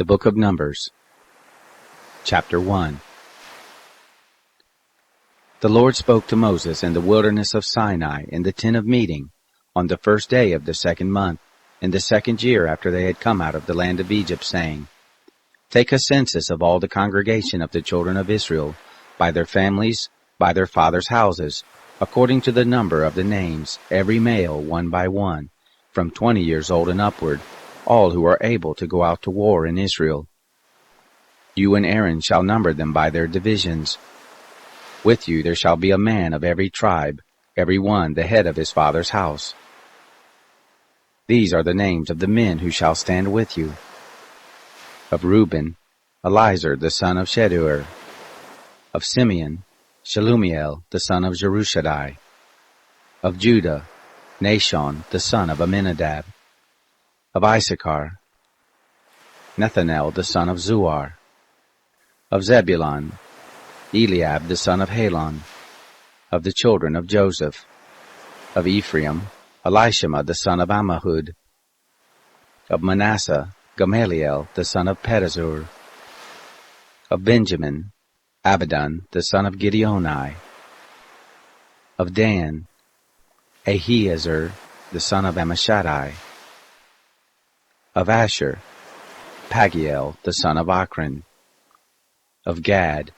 The Book of Numbers, Chapter 1. The Lord spoke to Moses in the wilderness of Sinai in the tent of meeting, on the first day of the second month, in the second year after they had come out of the land of Egypt, saying, Take a census of all the congregation of the children of Israel, by their families, by their fathers' houses, according to the number of the names, every male one by one, from 20 years old and upward, all who are able to go out to war in Israel. You and Aaron shall number them by their divisions. With you there shall be a man of every tribe, every one the head of his father's house. These are the names of the men who shall stand with you. Of Reuben, Elizur the son of Shedeur. Of Simeon, Shelumiel the son of Jerushadai. Of Judah, Nashon the son of Amminadab. Of Issachar, Nethanel the son of Zuar. Of Zebulun, Eliab the son of Helon. Of the children of Joseph. Of Ephraim, Elishama the son of Ammihud. Of Manasseh, Gamaliel the son of Pedazur. Of Benjamin, Abidan the son of Gideoni. Of Dan, Ahiezer the son of Ammishaddai. Of Asher, Pagiel the son of Ochran. Of Gad,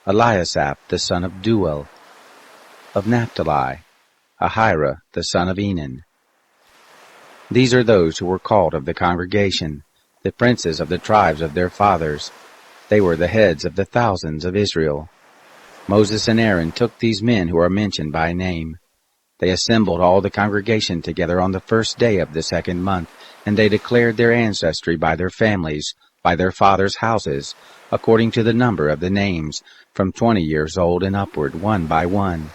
Eliasaph the son of Duel. Of Naphtali, Ahira the son of Enan. These are those who were called of the congregation, the princes of the tribes of their fathers. They were the heads of the thousands of Israel. Moses and Aaron took these men who are mentioned by name. They assembled all the congregation together on the first day of the second month, and they declared their ancestry by their families, by their fathers' houses, according to the number of the names, from 20 years old and upward, one by one.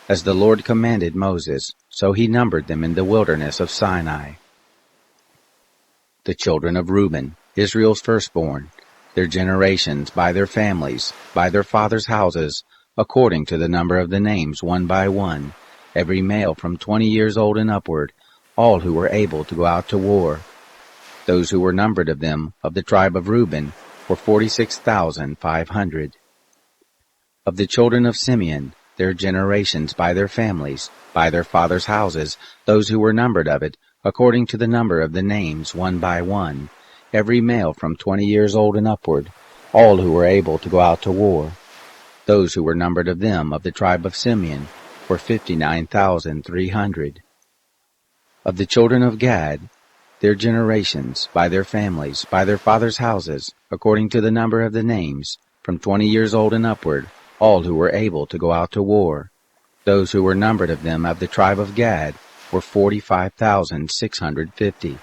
As the Lord commanded Moses, so he numbered them in the wilderness of Sinai. The children of Reuben, Israel's firstborn, their generations, by their families, by their fathers' houses, according to the number of the names, one by one, every male from 20 years old and upward, all who were able to go out to war. Those who were numbered of them, of the tribe of Reuben, were 46,500. Of the children of Simeon, their generations, by their families, by their fathers' houses, those who were numbered of it, according to the number of the names, one by one, every male from 20 years old and upward, all who were able to go out to war. Those who were numbered of them, of the tribe of Simeon, were 59,300. Of the children of Gad, their generations, by their families, by their fathers' houses, according to the number of the names, from 20 years old and upward, all who were able to go out to war. Those who were numbered of them, of the tribe of Gad, were 45,650.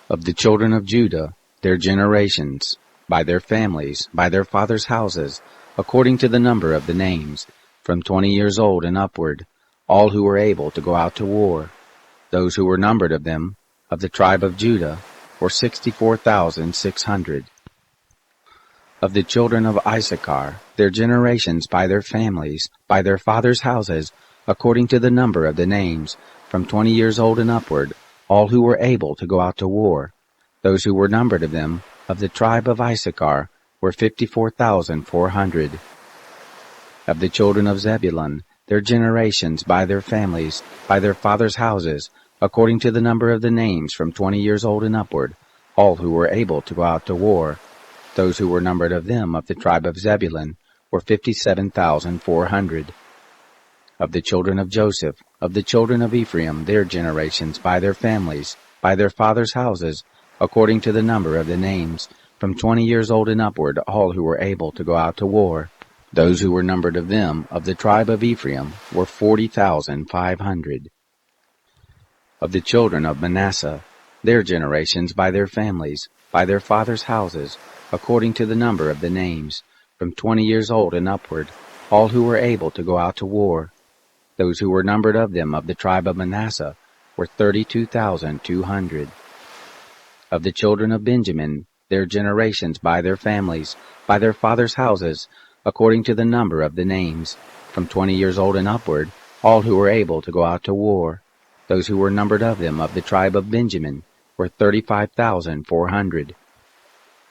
Of the children of Judah, their generations, by their families, by their fathers' houses, according to the number of the names, from 20 years old and upward, all who were able to go out to war. Those who were numbered of them, of the tribe of Judah, were 64,600. Of the children of Issachar, their generations, by their families, by their fathers' houses, according to the number of the names, from 20 years old and upward, all who were able to go out to war. Those who were numbered of them, of the tribe of Issachar, were 54,400. Of the children of Zebulun, their generations, by their families, by their fathers' houses, according to the number of the names, from 20 years old and upward, all who were able to go out to war. Those who were numbered of them, of the tribe of Zebulun, were 57,400. Of the children of Joseph, of the children of Ephraim, their generations, by their families, by their fathers' houses, according to the number of the names, from 20 years old and upward, all who were able to go out to war. Those who were numbered of them, of the tribe of Ephraim, were 40,500. Of the children of Manasseh, their generations, by their families, by their fathers' houses, according to the number of the names, from 20 years old and upward, all who were able to go out to war. Those who were numbered of them, of the tribe of Manasseh, were 32,200. Of the children of Benjamin, their generations, by their families, by their fathers' houses, according to the number of the names, from 20 years old and upward, all who were able to go out to war. Those who were numbered of them, of the tribe of Benjamin, were 35,400.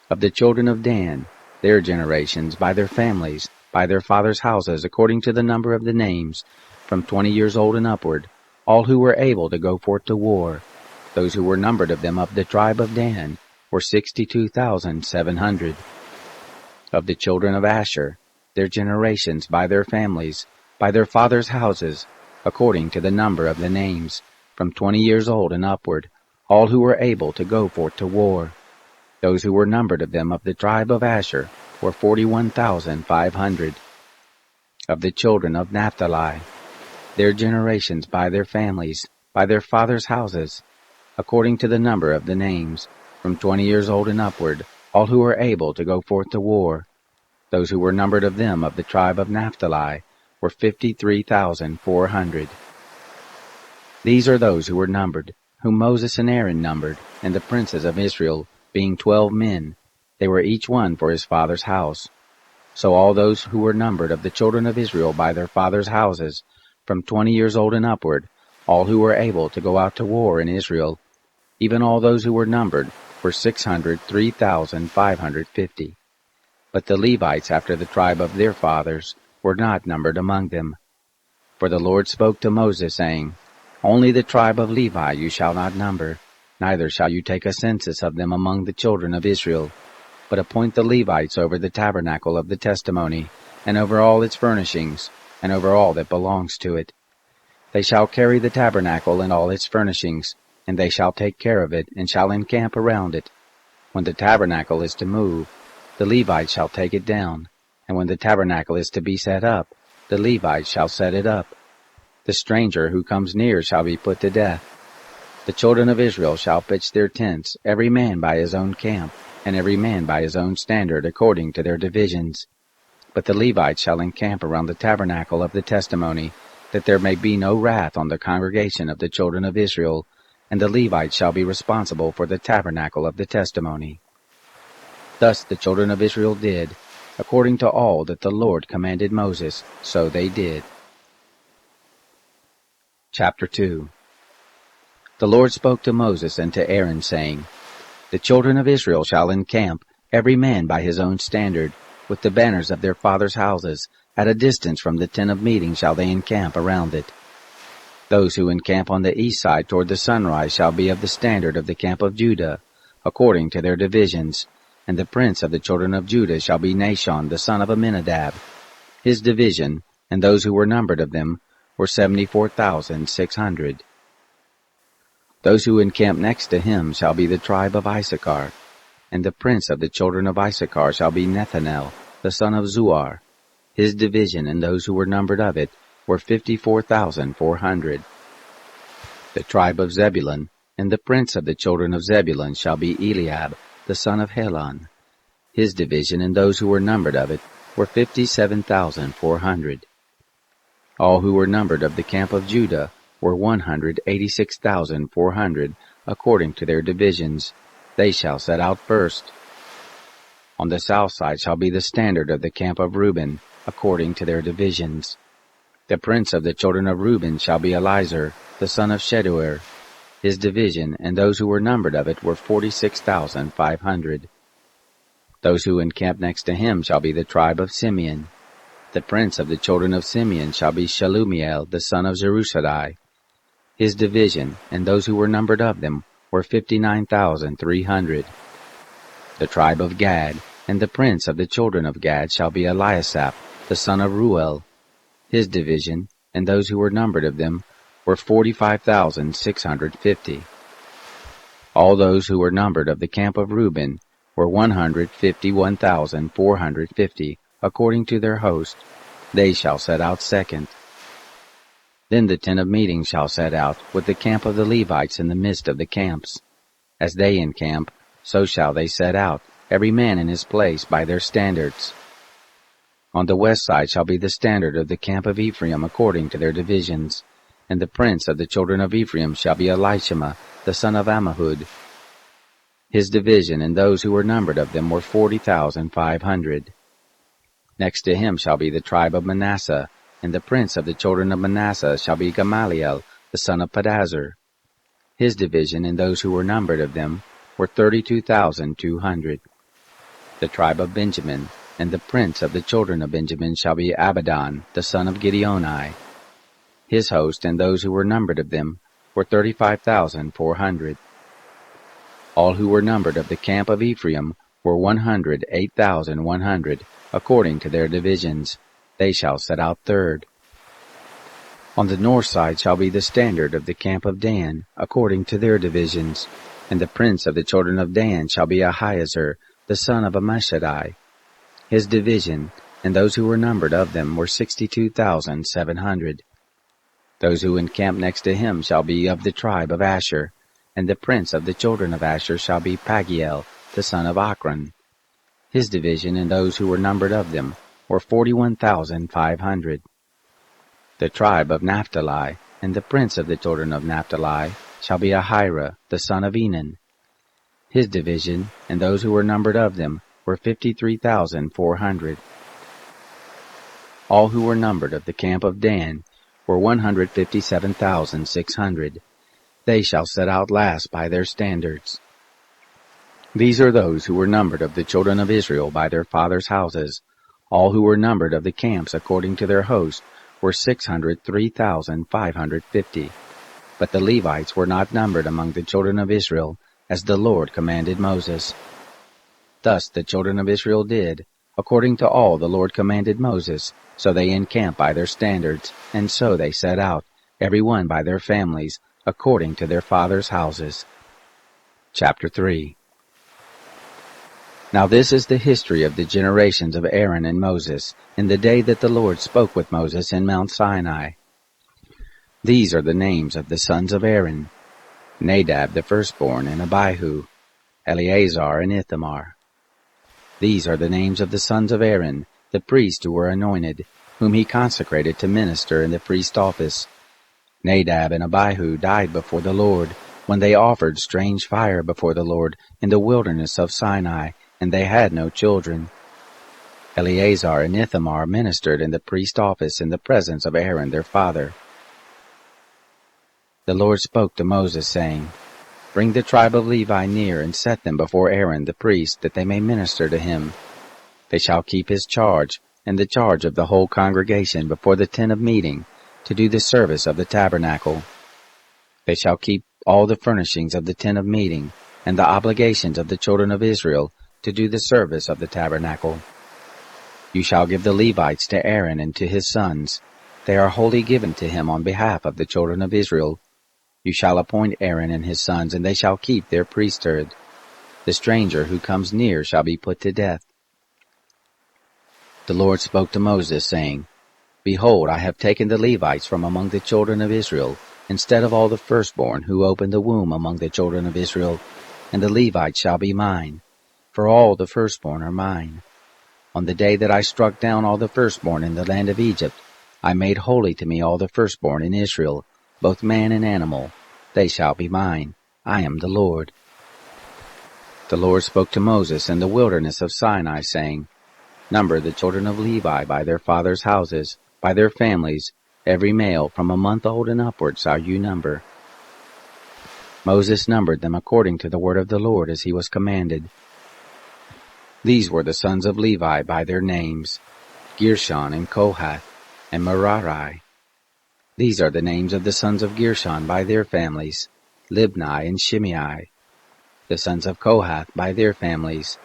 Of the children of Dan, their generations, by their families, by their fathers' houses, according to the number of the names, from 20 years old and upward, all who were able to go forth to war. Those who were numbered of them of the tribe of Dan were 62,700. Of the children of Asher, their generations, by their families, by their fathers' houses, according to the number of the names, from 20 years old and upward, all who were able to go forth to war. Those who were numbered of them of the tribe of Asher were 41,500. Of the children of Naphtali, their generations, by their families, by their fathers' houses, according to the number of the names, from 20 years old and upward, all who were able to go forth to war. Those who were numbered of them of the tribe of Naphtali were 53,400. These are those who were numbered, whom Moses and Aaron numbered, and the princes of Israel, being 12 men. They were each one for his father's house. So all those who were numbered of the children of Israel by their fathers' houses, from 20 years old and upward, all who were able to go out to war in Israel, even all those who were numbered, were 603,550. But the Levites after the tribe of their fathers were not numbered among them. For the Lord spoke to Moses, saying, Only the tribe of Levi you shall not number, neither shall you take a census of them among the children of Israel, but appoint the Levites over the tabernacle of the testimony, and over all its furnishings, and over all that belongs to it. They shall carry the tabernacle and all its furnishings, and they shall take care of it, and shall encamp around it. When the tabernacle is to move, the Levites shall take it down, and when the tabernacle is to be set up, the Levites shall set it up. The stranger who comes near shall be put to death. The children of Israel shall pitch their tents, every man by his own camp, and every man by his own standard, according to their divisions. But the Levites shall encamp around the tabernacle of the testimony, that there may be no wrath on the congregation of the children of Israel, and the Levites shall be responsible for the tabernacle of the testimony. Thus the children of Israel did, according to all that the Lord commanded Moses, so they did. Chapter 2. The Lord spoke to Moses and to Aaron, saying, The children of Israel shall encamp, every man by his own standard, with the banners of their fathers' houses. At a distance from the tent of meeting shall they encamp around it. Those who encamp on the east side toward the sunrise shall be of the standard of the camp of Judah, according to their divisions. And the prince of the children of Judah shall be Nahshon the son of Amminadab. His division, and those who were numbered of them, were 74,600. Those who encamp next to him shall be the tribe of Issachar. And the prince of the children of Issachar shall be Nethanel the son of Zuar. His division, and those who were numbered of it, were 54,400. The tribe of Zebulun, and the prince of the children of Zebulun shall be Eliab the son of Helon. His division, and those who were numbered of it, were 57,400. All who were numbered of the camp of Judah were 186,400, according to their divisions. They shall set out first. On the south side shall be the standard of the camp of Reuben, according to their divisions. The prince of the children of Reuben shall be Elizur, the son of Sheduer. His division, and those who were numbered of it, were 46,500. Those who encamp next to him shall be the tribe of Simeon. The prince of the children of Simeon shall be Shelumiel, the son of Zerusadai. His division, and those who were numbered of them, were 59,300. The tribe of Gad, and the prince of the children of Gad shall be Eliasaph, the son of Ruel. His division, and those who were numbered of them, were 45,650. All those who were numbered of the camp of Reuben were 151,450, according to their host. They shall set out second. Then the tent of meeting shall set out, with the camp of the Levites in the midst of the camps. As they encamp, so shall they set out, every man in his place by their standards. On the west side shall be the standard of the camp of Ephraim according to their divisions. And the prince of the children of Ephraim shall be Elishama, the son of Ammihud. His division, and those who were numbered of them, were 40,500. Next to him shall be the tribe of Manasseh, and the prince of the children of Manasseh shall be Gamaliel, the son of Pedazur. His division, and those who were numbered of them, were 32,200. The tribe of Benjamin, and the prince of the children of Benjamin shall be Abidan, the son of Gideoni. His host and those who were numbered of them were 35,400. All who were numbered of the camp of Ephraim were 108,100, according to their divisions. They shall set out third. On the north side shall be the standard of the camp of Dan, according to their divisions. And the prince of the children of Dan shall be Ahiezer, the son of Ammishaddai. His division, and those who were numbered of them were 62,700. Those who encamp next to him shall be of the tribe of Asher, and the prince of the children of Asher shall be Pagiel, the son of Achran. His division, and those who were numbered of them, were 41,500. The tribe of Naphtali, and the prince of the children of Naphtali, shall be Ahira, the son of Enan. His division, and those who were numbered of them, were 53,400. All who were numbered of the camp of Dan were 157,600. They shall set out last by their standards. These are those who were numbered of the children of Israel by their fathers' houses. All who were numbered of the camps according to their host were 603,550. But the Levites were not numbered among the children of Israel, as the Lord commanded Moses. Thus the children of Israel did, according to all the Lord commanded Moses, so they encamped by their standards, and so they set out, every one by their families, according to their fathers' houses. Chapter 3. Now this is the history of the generations of Aaron and Moses, in the day that the Lord spoke with Moses in Mount Sinai. These are the names of the sons of Aaron: Nadab the firstborn, and Abihu, Eleazar and Ithamar. These are the names of the sons of Aaron, the priests who were anointed, whom he consecrated to minister in the priest office. Nadab and Abihu died before the Lord, when they offered strange fire before the Lord in the wilderness of Sinai, and they had no children. Eleazar and Ithamar ministered in the priest office in the presence of Aaron their father. The Lord spoke to Moses, saying, Bring the tribe of Levi near, and set them before Aaron the priest, that they may minister to him. They shall keep his charge, and the charge of the whole congregation before the tent of meeting, to do the service of the tabernacle. They shall keep all the furnishings of the tent of meeting, and the obligations of the children of Israel, to do the service of the tabernacle. You shall give the Levites to Aaron and to his sons. They are wholly given to him on behalf of the children of Israel. You shall appoint Aaron and his sons, and they shall keep their priesthood. The stranger who comes near shall be put to death. The Lord spoke to Moses, saying, Behold, I have taken the Levites from among the children of Israel, instead of all the firstborn who opened the womb among the children of Israel, and the Levites shall be mine, for all the firstborn are mine. On the day that I struck down all the firstborn in the land of Egypt, I made holy to me all the firstborn in Israel, both man and animal. They shall be mine. I am the Lord. The Lord spoke to Moses in the wilderness of Sinai, saying, Number the children of Levi by their fathers' houses, by their families, every male from a month old and upward shall you number. Moses numbered them according to the word of the Lord as he was commanded. These were the sons of Levi by their names, Gershon and Kohath, and Merari. These are the names of the sons of Gershon by their families, Libni and Shimei. The sons of Kohath by their families,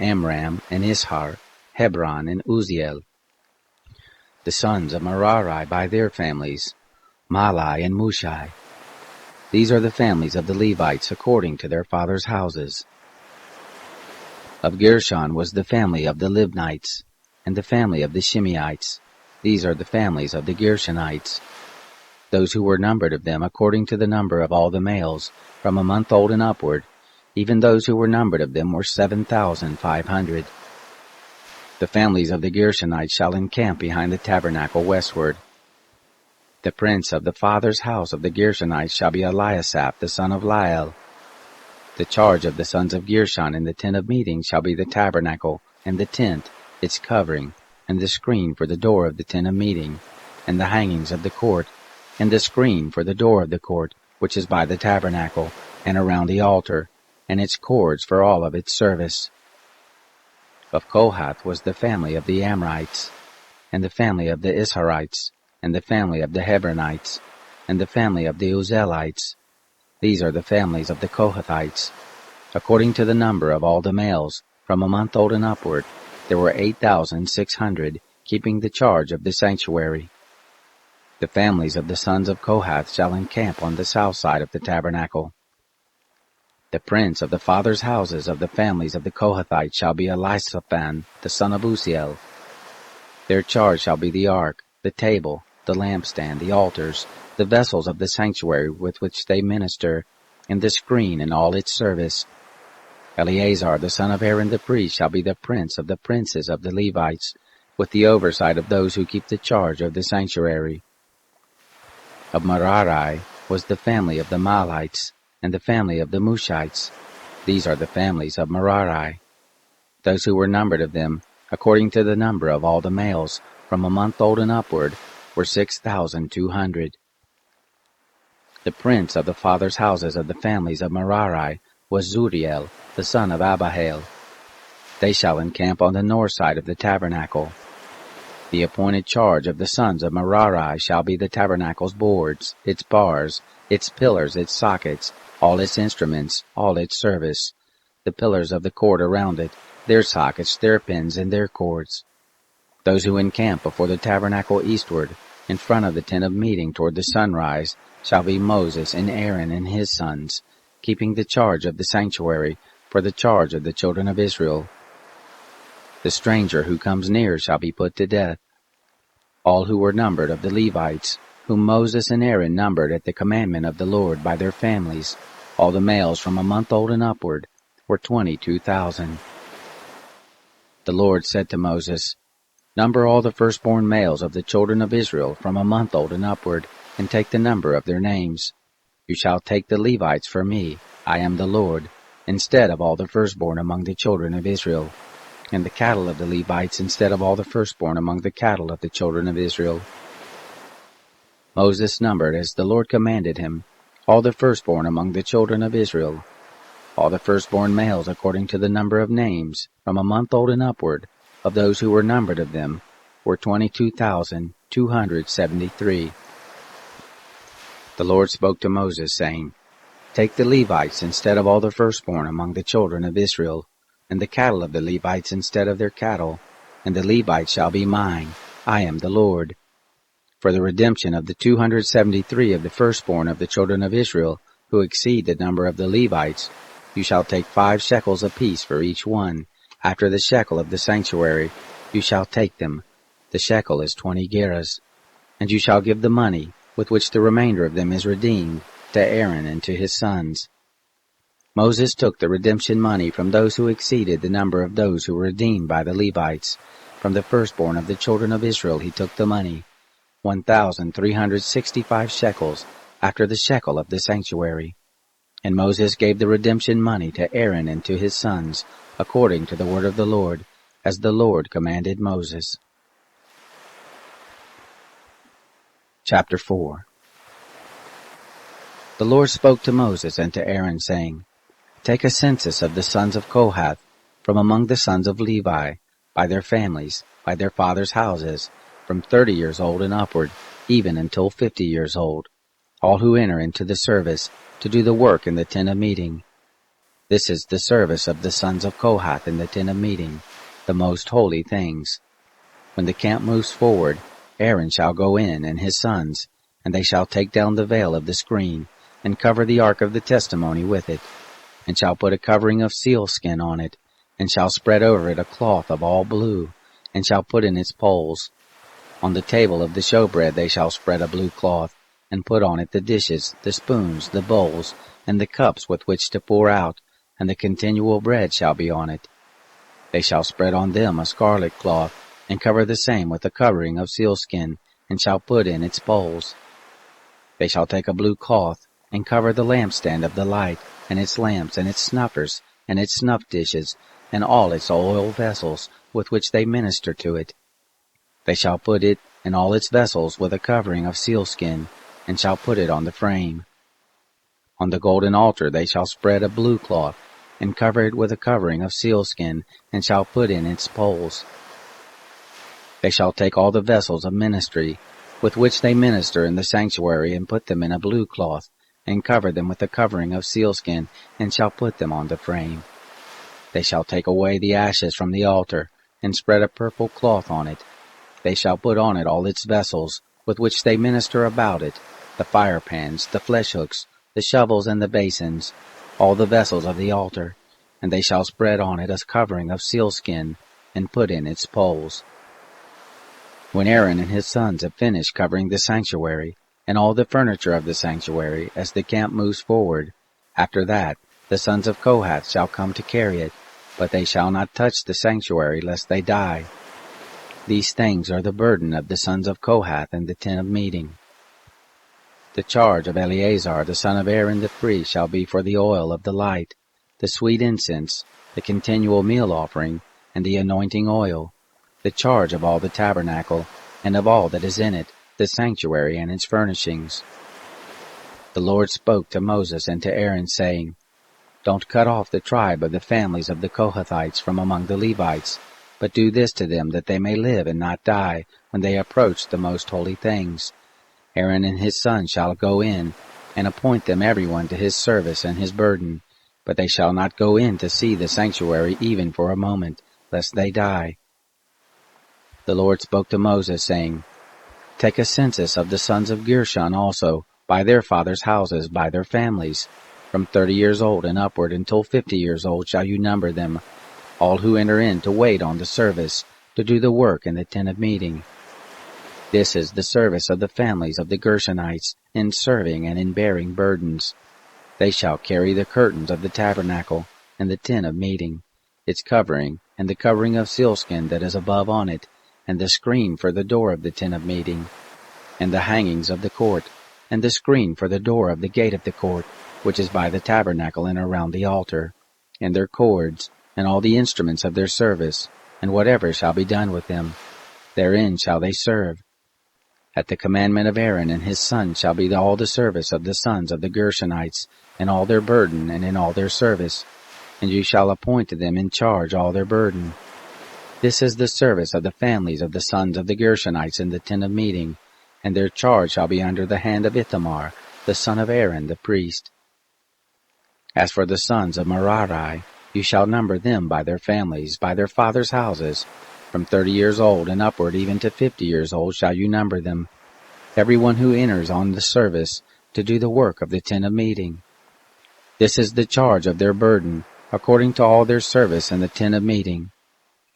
Amram and Ishar, Hebron and Uzziel. The sons of Merari by their families, Mahli and Mushi. These are the families of the Levites according to their fathers' houses. Of Gershon was the family of the Libnites, and the family of the Shimeites. These are the families of the Gershonites. Those who were numbered of them according to the number of all the males, from a month old and upward, even those who were numbered of them were 7,500. The families of the Gershonites shall encamp behind the tabernacle westward. The prince of the father's house of the Gershonites shall be Eliasaph the son of Lael. The charge of the sons of Gershon in the tent of meeting shall be the tabernacle, and the tent, its covering, and the screen for the door of the tent of meeting, and the hangings of the court, and the screen for the door of the court, which is by the tabernacle, and around the altar, and its cords for all of its service. Of Kohath was the family of the Amrites, and the family of the Isharites, and the family of the Hebronites, and the family of the Uzzielites. These are the families of the Kohathites. According to the number of all the males, from a month old and upward, there were 8,600, keeping the charge of the sanctuary. The families of the sons of Kohath shall encamp on the south side of the tabernacle. The prince of the fathers' houses of the families of the Kohathites shall be Elisaphan, the son of Uzziel. Their charge shall be the ark, the table, the lampstand, the altars, the vessels of the sanctuary with which they minister, and the screen and all its service. Eleazar the son of Aaron the priest shall be the prince of the princes of the Levites, with the oversight of those who keep the charge of the sanctuary. Of Merari was the family of the Mahlites, and the family of the Mushites. These are the families of Merari. Those who were numbered of them, according to the number of all the males, from a month old and upward, were 6,200. The prince of the fathers' houses of the families of Merari was Zuriel, the son of Abihail. They shall encamp on the north side of the tabernacle. The appointed charge of the sons of Merari shall be the tabernacle's boards, its bars, its pillars, its sockets, all its instruments, all its service, the pillars of the court around it, their sockets, their pins, and their cords. Those who encamp before the tabernacle eastward, in front of the tent of meeting toward the sunrise, shall be Moses and Aaron and his sons, keeping the charge of the sanctuary for the charge of the children of Israel. The stranger who comes near shall be put to death. All who were numbered of the Levites, whom Moses and Aaron numbered at the commandment of the Lord by their families, all the males from a month old and upward, were 22,000. The Lord said to Moses, Number all the firstborn males of the children of Israel from a month old and upward, and take the number of their names. You shall take the Levites for me, I am the Lord, instead of all the firstborn among the children of Israel, and the cattle of the Levites instead of all the firstborn among the cattle of the children of Israel. Moses numbered, as the Lord commanded him, all the firstborn among the children of Israel, all the firstborn males according to the number of names, from a month old and upward, of those who were numbered of them, were 22,273. The Lord spoke to Moses, saying, Take the Levites instead of all the firstborn among the children of Israel, and the cattle of the Levites instead of their cattle, and the Levites shall be mine. I am the Lord. For the redemption of the 273 of the firstborn of the children of Israel, who exceed the number of the Levites, you shall take 5 shekels apiece for each one. After the shekel of the sanctuary, you shall take them. The shekel is 20 gerahs. And you shall give the money, with which the remainder of them is redeemed, to Aaron and to his sons. Moses took the redemption money from those who exceeded the number of those who were redeemed by the Levites. From the firstborn of the children of Israel he took the money, 1,365 shekels, after the shekel of the sanctuary. And Moses gave the redemption money to Aaron and to his sons, according to the word of the Lord, as the Lord commanded Moses. Chapter 4. The Lord spoke to Moses and to Aaron, saying, Take a census of the sons of Kohath, from among the sons of Levi, by their families, by their fathers' houses, from 30 years old and upward, even until 50 years old, all who enter into the service, to do the work in the tent of meeting. This is the service of the sons of Kohath in the tent of meeting, the most holy things. When the camp moves forward, Aaron shall go in and his sons, and they shall take down the veil of the screen, and cover the ark of the testimony with it, and shall put a covering of sealskin on it, and shall spread over it a cloth of all blue, and shall put in its poles. On the table of the showbread they shall spread a blue cloth, and put on it the dishes, the spoons, the bowls, and the cups with which to pour out, and the continual bread shall be on it. They shall spread on them a scarlet cloth, and cover the same with a covering of sealskin, and shall put in its bowls. They shall take a blue cloth, and cover the lampstand of the light, and its lamps, and its snuffers, and its snuff dishes, and all its oil vessels, with which they minister to it. They shall put it and all its vessels with a covering of sealskin, and shall put it on the frame. On the golden altar they shall spread a blue cloth, and cover it with a covering of sealskin, and shall put in its poles. They shall take all the vessels of ministry, with which they minister in the sanctuary, and put them in a blue cloth, and cover them with a covering of sealskin, and shall put them on the frame. They shall take away the ashes from the altar, and spread a purple cloth on it. They shall put on it all its vessels, with which they minister about it, the firepans, the flesh hooks, the shovels, and the basins, all the vessels of the altar, and they shall spread on it a covering of sealskin, and put in its poles. When Aaron and his sons have finished covering the sanctuary, and all the furniture of the sanctuary, as the camp moves forward, after that the sons of Kohath shall come to carry it, but they shall not touch the sanctuary, lest they die. These things are the burden of the sons of Kohath in the tent of meeting. The charge of Eleazar the son of Aaron the priest shall be for the oil of the light, the sweet incense, the continual meal offering, and the anointing oil, the charge of all the tabernacle, and of all that is in it, the sanctuary and its furnishings. The Lord spoke to Moses and to Aaron, saying, Don't cut off the tribe of the families of the Kohathites from among the Levites, but do this to them, that they may live and not die when they approach the most holy things. Aaron and his sons shall go in, and appoint them every one to his service and his burden, but they shall not go in to see the sanctuary even for a moment, lest they die. The Lord spoke to Moses, saying, Take a census of the sons of Gershon also, by their fathers' houses, by their families. From 30 years old and upward until 50 years old shall you number them, all who enter in to wait on the service, to do the work in the tent of meeting. This is the service of the families of the Gershonites, in serving and in bearing burdens. They shall carry the curtains of the tabernacle, and the tent of meeting, its covering, and the covering of sealskin that is above on it, and the screen for the door of the tent of meeting, and the hangings of the court, and the screen for the door of the gate of the court, which is by the tabernacle and around the altar, and their cords, and all the instruments of their service, and whatever shall be done with them. Therein shall they serve. At the commandment of Aaron and his sons shall be all the service of the sons of the Gershonites, and all their burden, and in all their service, and you shall appoint to them in charge all their burden. This is the service of the families of the sons of the Gershonites in the tent of meeting, and their charge shall be under the hand of Ithamar, the son of Aaron the priest. As for the sons of Merari, you shall number them by their families, by their fathers' houses. From 30 years old and upward, even to 50 years old, shall you number them, every one who enters on the service, to do the work of the tent of meeting. This is the charge of their burden, according to all their service in the tent of meeting.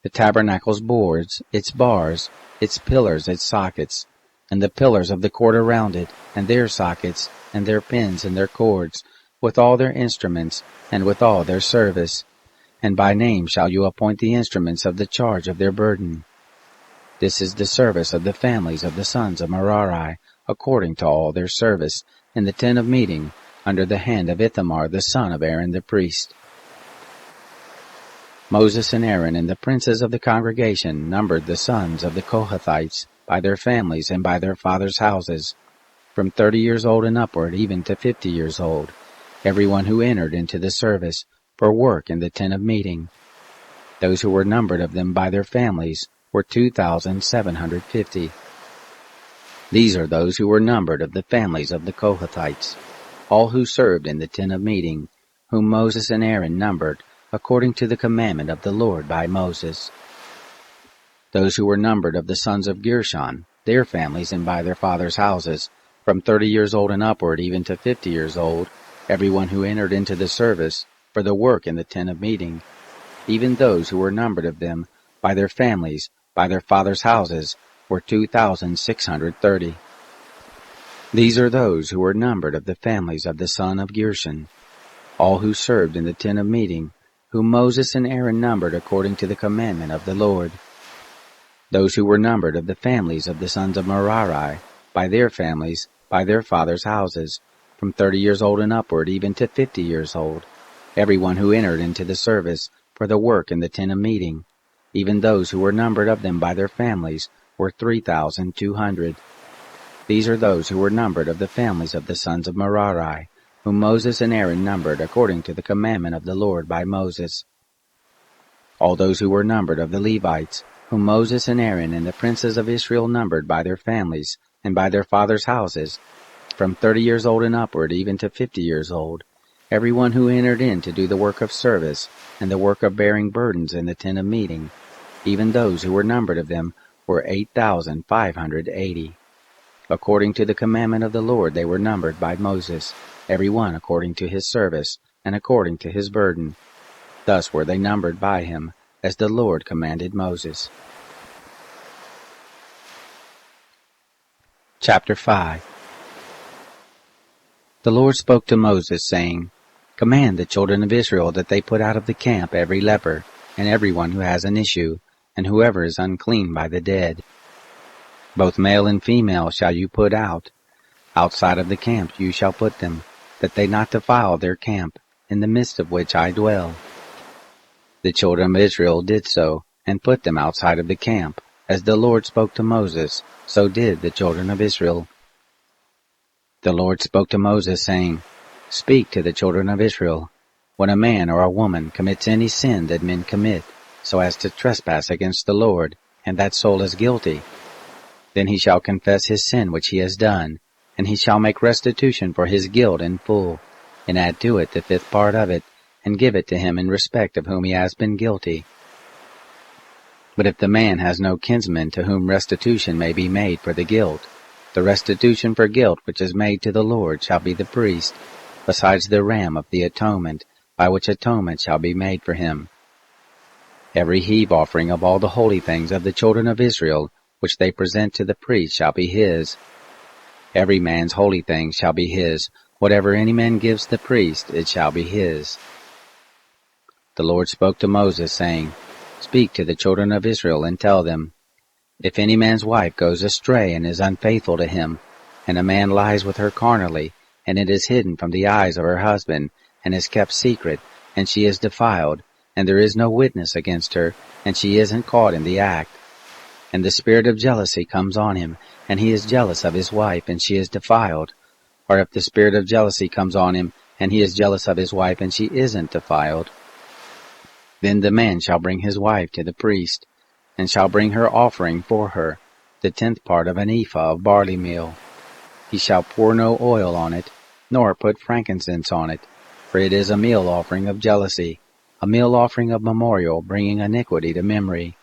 The tabernacle's boards, its bars, its pillars, its sockets, and the pillars of the court around it, and their sockets, and their pins and their cords, with all their instruments, and with all their service. And by name shall you appoint the instruments of the charge of their burden. This is the service of the families of the sons of Merari, according to all their service, in the tent of meeting, under the hand of Ithamar the son of Aaron the priest. Moses and Aaron and the princes of the congregation numbered the sons of the Kohathites by their families and by their fathers' houses, from 30 years old and upward, even to 50 years old, every one who entered into the service for work in the tent of meeting. Those who were numbered of them by their families were 2,750. These are those who were numbered of the families of the Kohathites, all who served in the tent of meeting, whom Moses and Aaron numbered, according to the commandment of the Lord by Moses. Those who were numbered of the sons of Gershon, their families and by their fathers' houses, from 30 years old and upward, even to 50 years old, every one who entered into the service for the work in the tent of meeting, even those who were numbered of them by their families, by their fathers' houses, were 2,630. These are those who were numbered of the families of the son of Gershon, all who served in the tent of meeting, whom Moses and Aaron numbered according to the commandment of the Lord. Those who were numbered of the families of the sons of Merari, by their families, by their fathers' houses, from 30 years old and upward, even to 50 years old, every one who entered into the service for the work in the tent of meeting, even those who were numbered of them by their families, were 3,200. These are those who were numbered of the families of the sons of Merari, whom Moses and Aaron numbered according to the commandment of the Lord by Moses. All those who were numbered of the Levites, whom Moses and Aaron and the princes of Israel numbered by their families and by their fathers' houses, from 30 years old and upward even to 50 years old, every one who entered in to do the work of service and the work of bearing burdens in the tent of meeting, even those who were numbered of them were 8,580. According to the commandment of the Lord they were numbered by Moses, every one according to his service and according to his burden. Thus were they numbered by him, as the Lord commanded Moses. Chapter 5. The Lord spoke to Moses, saying, Command the children of Israel that they put out of the camp every leper, and every one who has an issue, and whoever is unclean by the dead. Both male and female shall you put out. Outside of the camp you shall put them, that they not defile their camp, in the midst of which I dwell. The children of Israel did so, and put them outside of the camp. As the Lord spoke to Moses, so did the children of Israel. The Lord spoke to Moses, saying, Speak to the children of Israel. When a man or a woman commits any sin that men commit, so as to trespass against the Lord, and that soul is guilty, then he shall confess his sin which he has done, and he shall make restitution for his guilt in full, and add to it the 5th part of it, and give it to him in respect of whom he has been guilty. But if the man has no kinsman to whom restitution may be made for the guilt, the restitution for guilt which is made to the Lord shall be the priest, besides the ram of the atonement, by which atonement shall be made for him. Every heave offering of all the holy things of the children of Israel, which they present to the priest, shall be his. Every man's holy thing shall be his. Whatever any man gives the priest, it shall be his. The Lord spoke to Moses, saying, Speak to the children of Israel, and tell them, If any man's wife goes astray and is unfaithful to him, and a man lies with her carnally, and it is hidden from the eyes of her husband, and is kept secret, and she is defiled, and there is no witness against her, and she isn't caught in the act, and the spirit of jealousy comes on him, and he is jealous of his wife, and she is defiled, or if the spirit of jealousy comes on him, and he is jealous of his wife, and she isn't defiled, then the man shall bring his wife to the priest, and shall bring her offering for her, the 10th part of an ephah of barley meal. He shall pour no oil on it, nor put frankincense on it, for it is a meal offering of jealousy, a meal offering of memorial, bringing iniquity to memory.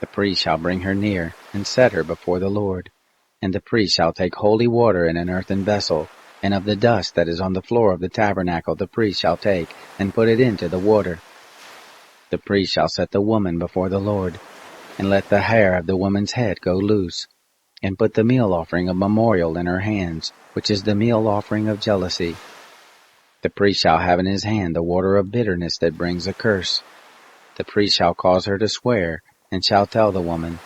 The priest shall bring her near, and set her before the Lord. And the priest shall take holy water in an earthen vessel, and of the dust that is on the floor of the tabernacle the priest shall take, and put it into the water. The priest shall set the woman before the Lord, and let the hair of the woman's head go loose, and put the meal offering of memorial in her hands, which is the meal offering of jealousy. The priest shall have in his hand the water of bitterness that brings a curse. The priest shall cause her to swear, and shall tell the woman,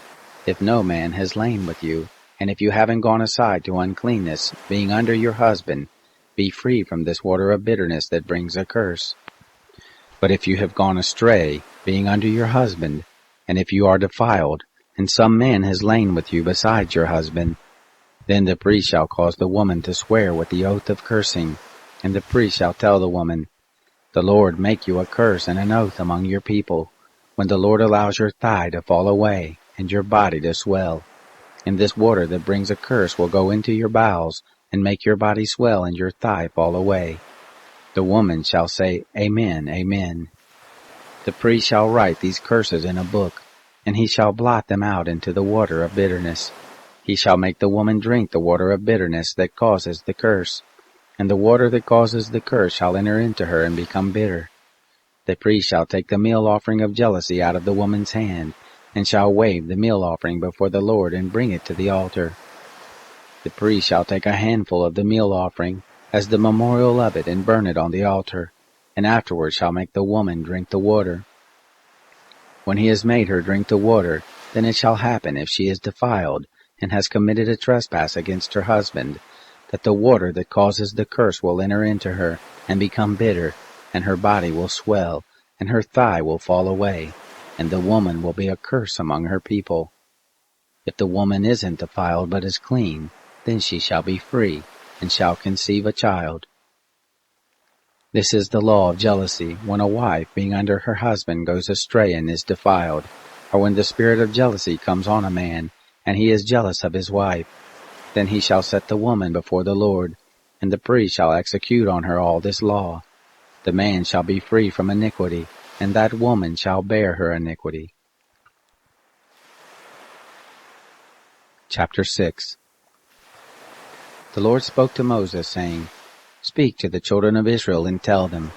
If no man has lain with you, and if you haven't gone aside to uncleanness, being under your husband, be free from this water of bitterness that brings a curse. But if you have gone astray, being under your husband, and if you are defiled, and some man has lain with you besides your husband, then the priest shall cause the woman to swear with the oath of cursing, and the priest shall tell the woman, The Lord make you a curse and an oath among your people, when the Lord allows your thigh to fall away, and your body to swell. And this water that brings a curse will go into your bowels, and make your body swell and your thigh fall away. The woman shall say, Amen, Amen. The priest shall write these curses in a book, and he shall blot them out into the water of bitterness. He shall make the woman drink the water of bitterness that causes the curse, and the water that causes the curse shall enter into her and become bitter. The priest shall take the meal offering of jealousy out of the woman's hand, and shall wave the meal offering before the Lord and bring it to the altar. The priest shall take a handful of the meal offering, as the memorial of it, and burn it on the altar, and afterward shall make the woman drink the water. When he has made her drink the water, then it shall happen, if she is defiled, and has committed a trespass against her husband, that the water that causes the curse will enter into her, and become bitter, and her body will swell, and her thigh will fall away, and the woman will be a curse among her people. If the woman isn't defiled but is clean, then she shall be free, and shall conceive a child. This is the law of jealousy, when a wife, being under her husband, goes astray and is defiled, or when the spirit of jealousy comes on a man, and he is jealous of his wife. Then he shall set the woman before the Lord, and the priest shall execute on her all this law. The man shall be free from iniquity, and that woman shall bear her iniquity. Chapter 6. The Lord spoke to Moses, saying, Speak to the children of Israel, and tell them,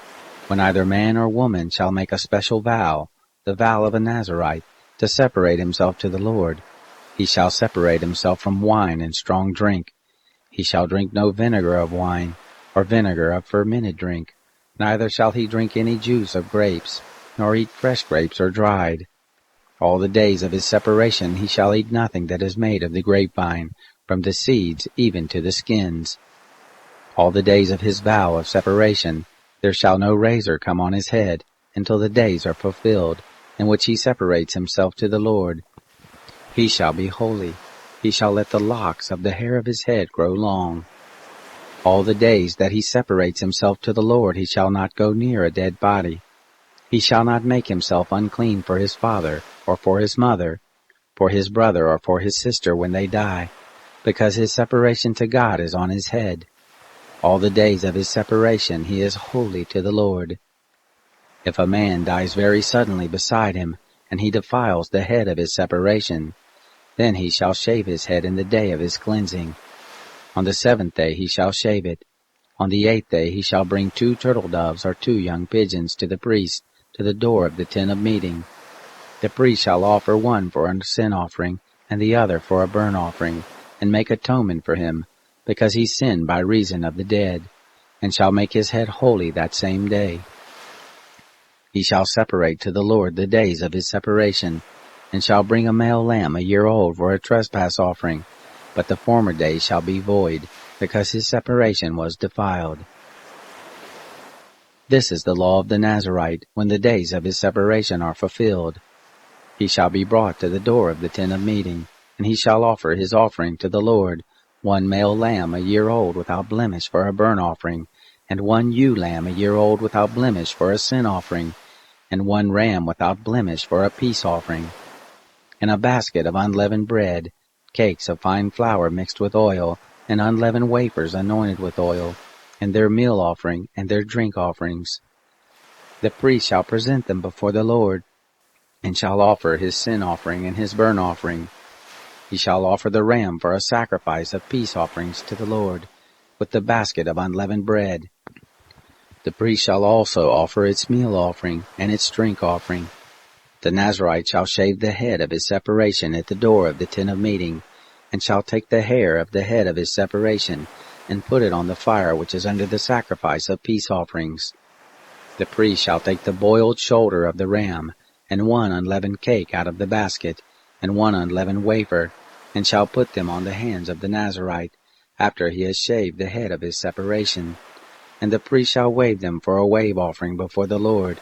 when either man or woman shall make a special vow, the vow of a Nazirite, to separate himself to the Lord, he shall separate himself from wine and strong drink. He shall drink no vinegar of wine, or vinegar of fermented drink, neither shall he drink any juice of grapes, nor eat fresh grapes or dried. All the days of his separation he shall eat nothing that is made of the grapevine, from the seeds even to the skins. All the days of his vow of separation there shall no razor come on his head, until the days are fulfilled, in which he separates himself to the Lord. He shall be holy. He shall let the locks of the hair of his head grow long. All the days that he separates himself to the Lord he shall not go near a dead body. He shall not make himself unclean for his father, or for his mother, for his brother, or for his sister when they die, because his separation to God is on his head. All the days of his separation he is holy to the Lord. If a man dies very suddenly beside him, and he defiles the head of his separation, then he shall shave his head in the day of his cleansing. On the 7th day he shall shave it. On the 8th day he shall bring 2 turtle doves or 2 young pigeons to the priest, to the door of the tent of meeting. The priest shall offer one for a sin offering, and the other for a burnt offering, and make atonement for him, because he sinned by reason of the dead, and shall make his head holy that same day. He shall separate to the Lord the days of his separation, and shall bring a male lamb a year old for a trespass offering, but the former days shall be void, because his separation was defiled. This is the law of the Nazirite, when the days of his separation are fulfilled. He shall be brought to the door of the tent of meeting, and he shall offer his offering to the Lord, 1 male lamb a year old without blemish for a burnt offering, and 1 ewe lamb a year old without blemish for a sin offering, and 1 ram without blemish for a peace offering, and a basket of unleavened bread, cakes of fine flour mixed with oil, and unleavened wafers anointed with oil, and their meal offering and their drink offerings. The priest shall present them before the Lord, and shall offer his sin offering and his burnt offering. He shall offer the ram for a sacrifice of peace offerings to the Lord, with the basket of unleavened bread. The priest shall also offer its meal offering and its drink offering. The Nazirite shall shave the head of his separation at the door of the tent of meeting, and shall take the hair of the head of his separation, and put it on the fire which is under the sacrifice of peace offerings. The priest shall take the boiled shoulder of the ram, and 1 unleavened cake out of the basket, and 1 unleavened wafer, and shall put them on the hands of the Nazirite, after he has shaved the head of his separation. And the priest shall wave them for a wave offering before the Lord.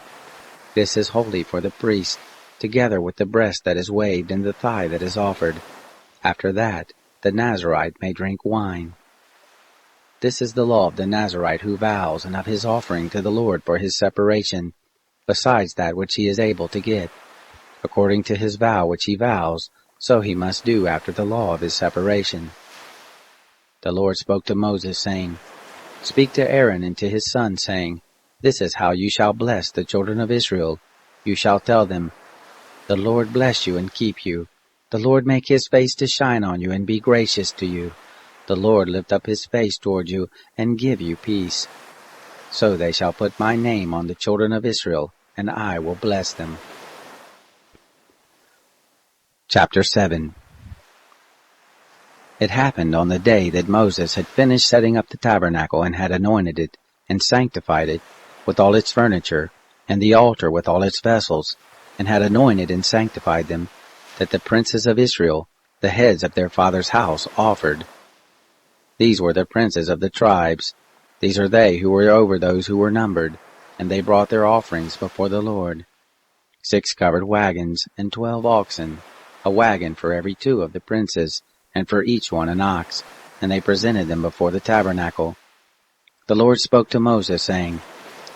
This is holy for the priest, together with the breast that is waved and the thigh that is offered. After that, the Nazirite may drink wine. This is the law of the Nazirite who vows, and of his offering to the Lord for his separation, besides that which he is able to get. According to his vow which he vows, so he must do after the law of his separation. The Lord spoke to Moses, saying, Speak to Aaron and to his sons, saying, This is how you shall bless the children of Israel. You shall tell them, The Lord bless you and keep you. The Lord make his face to shine on you and be gracious to you. The Lord lift up his face toward you and give you peace. So they shall put my name on the children of Israel, and I will bless them. Chapter 7. It happened on the day that Moses had finished setting up the tabernacle and had anointed it, and sanctified it, with all its furniture, and the altar with all its vessels, and had anointed and sanctified them, that the princes of Israel, the heads of their father's house, offered. These were the princes of the tribes. These are they who were over those who were numbered, and they brought their offerings before the Lord. 6 covered wagons, and 12 oxen, a wagon for every 2 of the princes, and for each one an ox, and they presented them before the tabernacle. The Lord spoke to Moses, saying,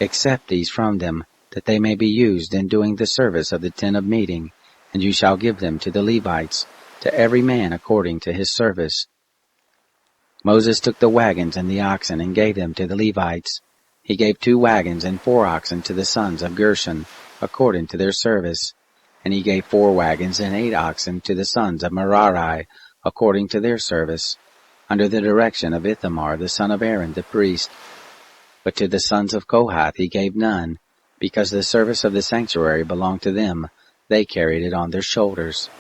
Accept these from them, that they may be used in doing the service of the tent of meeting, and you shall give them to the Levites, to every man according to his service." Moses took the wagons and the oxen and gave them to the Levites. He gave 2 wagons and 4 oxen to the sons of Gershon, according to their service. And he gave 4 wagons and 8 oxen to the sons of Merari, according to their service, under the direction of Ithamar the son of Aaron the priest. But to the sons of Kohath he gave none, because the service of the sanctuary belonged to them. They carried it on their shoulders.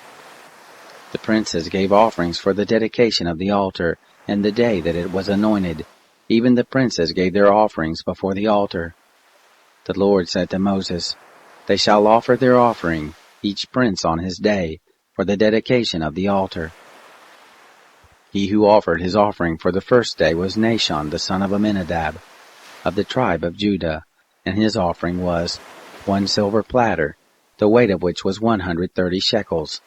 The princes gave offerings for the dedication of the altar, and the day that it was anointed. Even the princes gave their offerings before the altar. The Lord said to Moses, "They shall offer their offering, each prince on his day, for the dedication of the altar." He who offered his offering for the first day was Nahshon the son of Amminadab, of the tribe of Judah, and his offering was 1 silver platter, the weight of which was 130 shekels,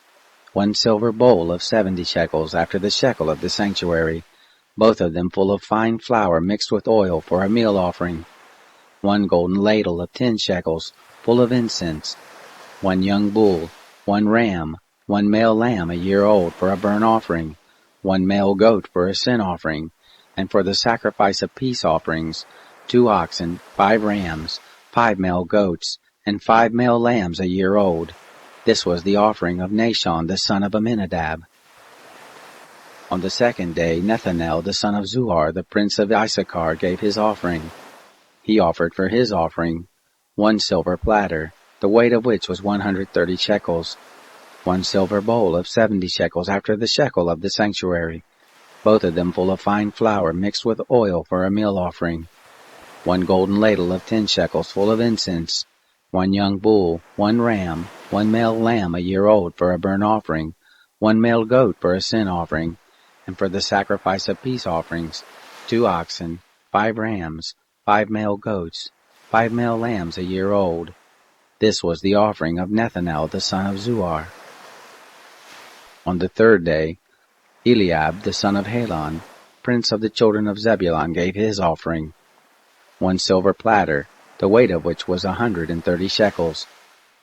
1 silver bowl of 70 shekels after the shekel of the sanctuary, both of them full of fine flour mixed with oil for a meal offering, 1 golden ladle of 10 shekels, full of incense, 1 young bull, 1 ram, 1 male lamb a year old for a burnt offering, 1 male goat for a sin offering, and for the sacrifice of peace offerings, 2 oxen, 5 rams, 5 male goats, and 5 male lambs a year old. This was the offering of Nahshon the son of Amminadab. On the second day Nethanel the son of Zuar, the prince of Issachar, gave his offering. He offered for his offering 1 silver platter, the weight of which was 130 shekels, 1 silver bowl of 70 shekels after the shekel of the sanctuary, both of them full of fine flour mixed with oil for a meal offering, 1 golden ladle of 10 shekels full of incense, 1 young bull, 1 ram, 1 male lamb a year old for a burnt offering, 1 male goat for a sin offering, and for the sacrifice of peace offerings, 2 oxen, 5 rams, 5 male goats, 5 male lambs a year old. This was the offering of Nethanel the son of Zuar. On the third day, Eliab the son of Helon, prince of the children of Zebulun, gave his offering, 1 silver platter, the weight of which was 130 shekels,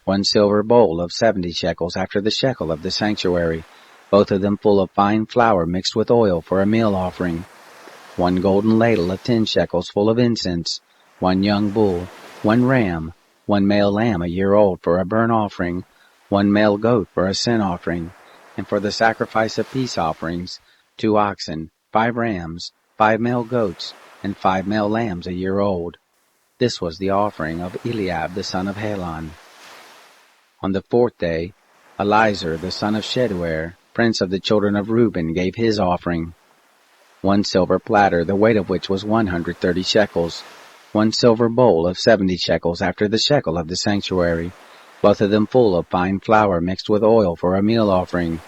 1 silver bowl of 70 shekels after the shekel of the sanctuary, both of them full of fine flour mixed with oil for a meal offering, 1 golden ladle of 10 shekels full of incense, 1 young bull, 1 ram, 1 male lamb a year old for a burnt offering, 1 male goat for a sin offering, and for the sacrifice of peace offerings, 2 oxen, 5 rams, 5 male goats, and 5 male lambs a year old. This was the offering of Eliab the son of Helon. On the fourth day, Elizur the son of Sheduer, prince of the children of Reuben, gave his offering, 1 silver platter, the weight of which was 130 shekels, 1 silver bowl of 70 shekels after the shekel of the sanctuary, both of them full of fine flour mixed with oil for a meal offering,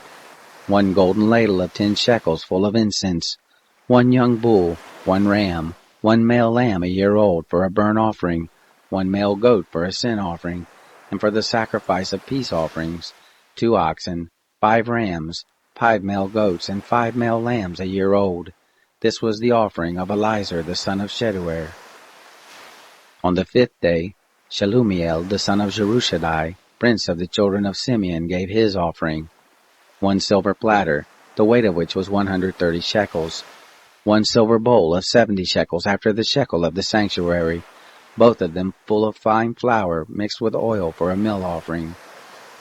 1 golden ladle of 10 shekels full of incense, 1 young bull, 1 ram, 1 male lamb a year old for a burnt offering, 1 male goat for a sin offering, and for the sacrifice of peace offerings, 2 oxen, 5 rams, 5 male goats, and 5 male lambs a year old. This was the offering of Elizur the son of Sheduer. On the fifth day, Shelumiel the son of Jerushadai, prince of the children of Simeon, gave his offering, 1 silver platter, the weight of which was 130 shekels, 1 silver bowl of 70 shekels after the shekel of the sanctuary, both of them full of fine flour mixed with oil for a meal offering,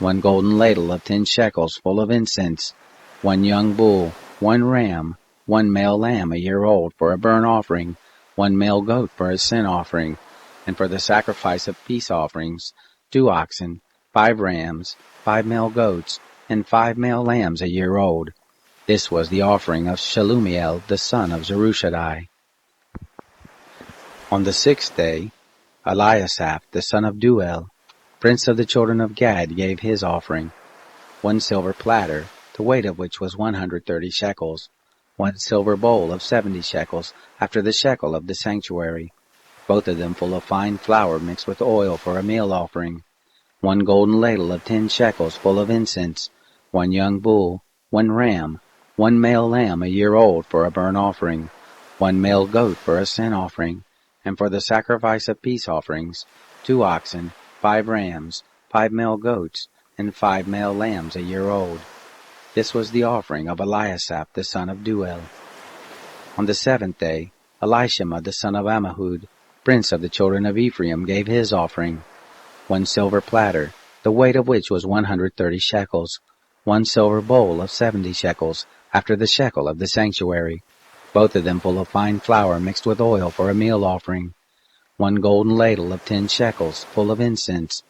1 golden ladle of 10 shekels full of incense, 1 young bull, 1 ram, 1 male lamb a year old for a burnt offering, 1 male goat for a sin offering, and for the sacrifice of peace offerings, 2 oxen, 5 rams, 5 male goats, and 5 male lambs a year old. This was the offering of Shelumiel the son of Zerushadai. On the sixth day, Eliasaph the son of Duel, prince of the children of Gad, gave his offering, 1 silver platter, the weight of which was 130 shekels, 1 silver bowl of 70 shekels after the shekel of the sanctuary, both of them full of fine flour mixed with oil for a meal offering, 1 golden ladle of 10 shekels full of incense, 1 young bull, 1 ram, 1 male lamb a year old for a burnt offering, 1 male goat for a sin offering, And for the sacrifice of peace offerings, 2 oxen, 5 rams, 5 male goats, and 5 male lambs a year old. This was the offering of Eliasaph the son of Duel. On the 7th day, Elishama the son of Ammihud, prince of the children of Ephraim, gave his offering: 1 silver platter, the weight of which was 130 shekels, 1 silver bowl of 70 shekels, after the shekel of the sanctuary, both of them full of fine flour mixed with oil for a meal offering, 1 golden ladle of 10 shekels, full of incense,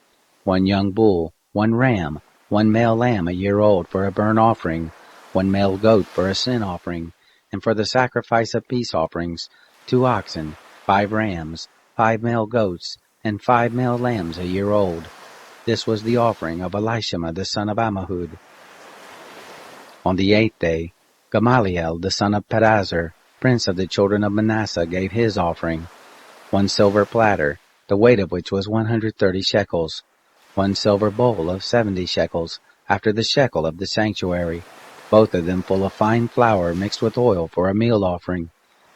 1 young bull, 1 ram, 1 male lamb a year old for a burnt offering, 1 male goat for a sin offering, and for the sacrifice of peace offerings, 2 oxen, 5 rams, 5 male goats, and 5 male lambs a year old. This was the offering of Elishama the son of Ammihud. On the 8th day, Gamaliel the son of Pedazur, prince of the children of Manasseh, gave his offering: 1 silver platter, the weight of which was 130 shekels, 1 silver bowl of 70 shekels, after the shekel of the sanctuary, both of them full of fine flour mixed with oil for a meal offering,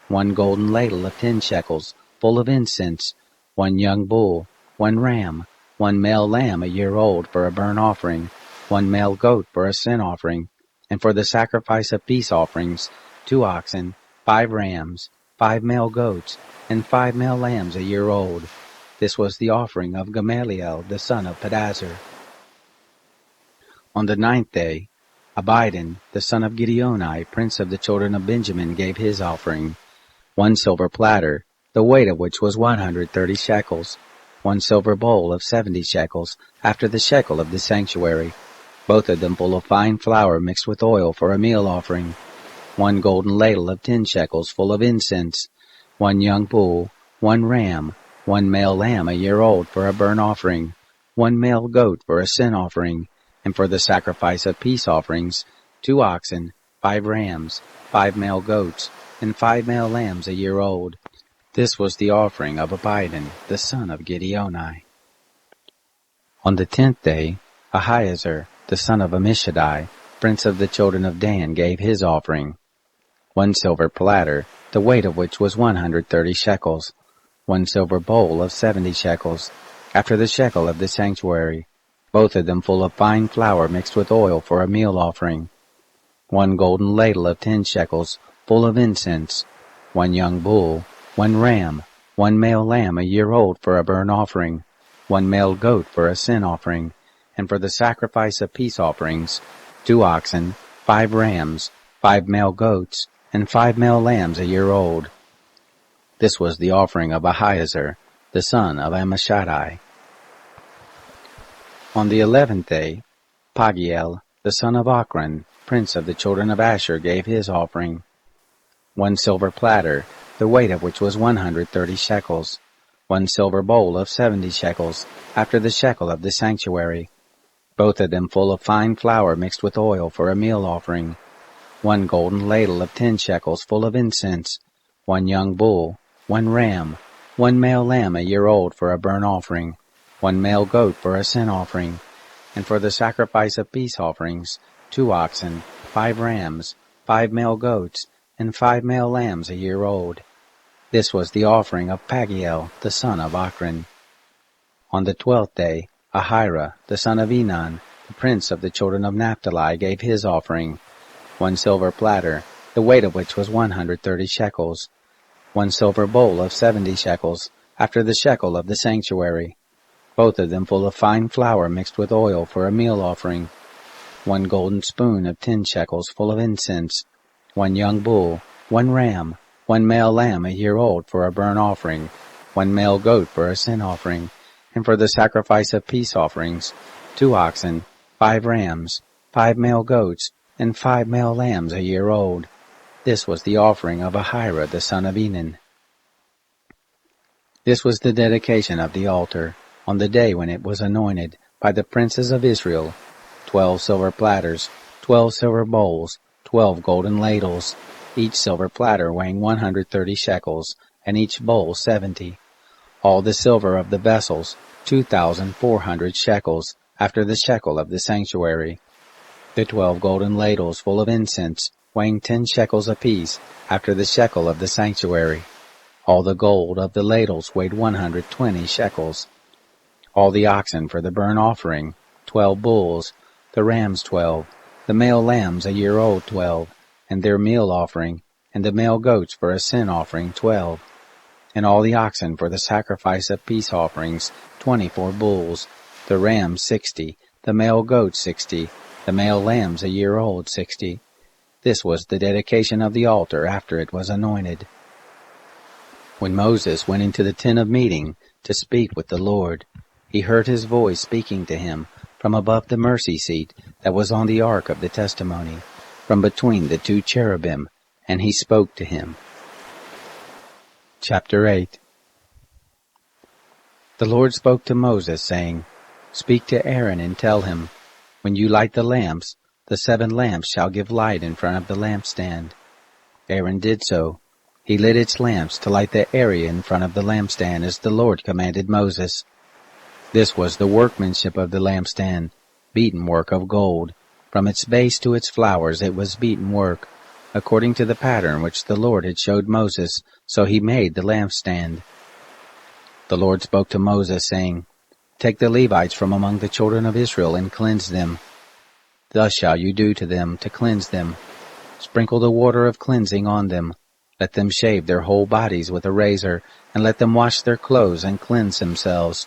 1 golden ladle of 10 shekels, full of incense, 1 young bull, 1 ram, 1 male lamb a year old for a burnt offering, 1 male goat for a sin offering, and for the sacrifice of peace offerings, 2 oxen, 5 rams, 5 male goats, and 5 male lambs a year old. This was the offering of Gamaliel the son of Pedazur. On the 9th day, Abidan the son of Gideoni, prince of the children of Benjamin, gave his offering: 1 silver platter, the weight of which was 130 shekels, 1 silver bowl of 70 shekels, after the shekel of the sanctuary, both of them full of fine flour mixed with oil for a meal offering, 1 golden ladle of 10 shekels, full of incense, 1 young bull, 1 ram, 1 male lamb a year old for a burnt offering, 1 male goat for a sin offering, and for the sacrifice of peace offerings, 2 oxen, 5 rams, 5 male goats, and 5 male lambs a year old. This was the offering of Abidan the son of Gideoni. On the 10th day, Ahiezer the son of Ammishaddai, prince of the children of Dan, gave his offering: 1 silver platter, the weight of which was 130 shekels, 1 silver bowl of 70 shekels, after the shekel of the sanctuary, both of them full of fine flour mixed with oil for a meal offering, 1 golden ladle of 10 shekels, full of incense, 1 young bull, 1 ram, 1 male lamb a year old for a burnt offering, 1 male goat for a sin offering, and for the sacrifice of peace offerings, 2 oxen, 5 rams, 5 male goats, and 5 male lambs a year old. This was the offering of Ahiezer the son of Ammishaddai. On the 11th day, Pagiel the son of Ochran, prince of the children of Asher, gave his offering: 1 silver platter, the weight of which was 130 shekels, 1 silver bowl of 70 shekels, after the shekel of the sanctuary, both of them full of fine flour mixed with oil for a meal offering, 1 golden ladle of 10 shekels, full of incense, 1 young bull, 1 ram, 1 male lamb a year old for a burnt offering, 1 male goat for a sin offering, and for the sacrifice of peace offerings, 2 oxen, 5 rams, 5 male goats, and 5 male lambs a year old. This was the offering of Pagiel the son of Ochran. On the 12th day, Ahira the son of Enan, the prince of the children of Naphtali, gave his offering: 1 silver platter, the weight of which was 130 shekels, 1 silver bowl of 70 shekels, after the shekel of the sanctuary, both of them full of fine flour mixed with oil for a meal offering, 1 golden spoon of 10 shekels, full of incense, 1 young bull, 1 ram, 1 male lamb a year old for a burnt offering, 1 male goat for a sin offering, and for the sacrifice of peace offerings, 2 oxen, 5 rams, 5 male goats, and 5 male lambs a year old. This was the offering of Ahira the son of Enan. This was the dedication of the altar, on the day when it was anointed, by the princes of Israel: 12 silver platters, 12 silver bowls, 12 golden ladles, each silver platter weighing 130 shekels, and each bowl 70. All the silver of the vessels, 2,400 shekels, after the shekel of the sanctuary. The 12 golden ladles full of incense, weighing 10 shekels apiece, after the shekel of the sanctuary. All the gold of the ladles weighed 120 shekels. All the oxen for the burnt offering, 12 bulls, the rams 12, the male lambs a year old 12, and their meal offering, and the male goats for a sin offering 12. And all the oxen for the sacrifice of peace offerings, 24 bulls, the rams 60, the male goats 60, the male lambs a year old 60. This was the dedication of the altar after it was anointed. When Moses went into the tent of meeting to speak with the Lord, he heard his voice speaking to him from above the mercy seat that was on the ark of the testimony, from between the two cherubim, and he spoke to him. Chapter 8. The Lord spoke to Moses, saying, Speak to Aaron and tell him, When you light the lamps, the 7 lamps shall give light in front of the lampstand. Aaron did so. He lit its lamps to light the area in front of the lampstand as the Lord commanded Moses. This was the workmanship of the lampstand, beaten work of gold. From its base to its flowers it was beaten work, according to the pattern which the Lord had showed Moses, so he made the lampstand. The Lord spoke to Moses, saying, Take the Levites from among the children of Israel and cleanse them. Thus shall you do to them to cleanse them. Sprinkle the water of cleansing on them. Let them shave their whole bodies with a razor, and let them wash their clothes and cleanse themselves.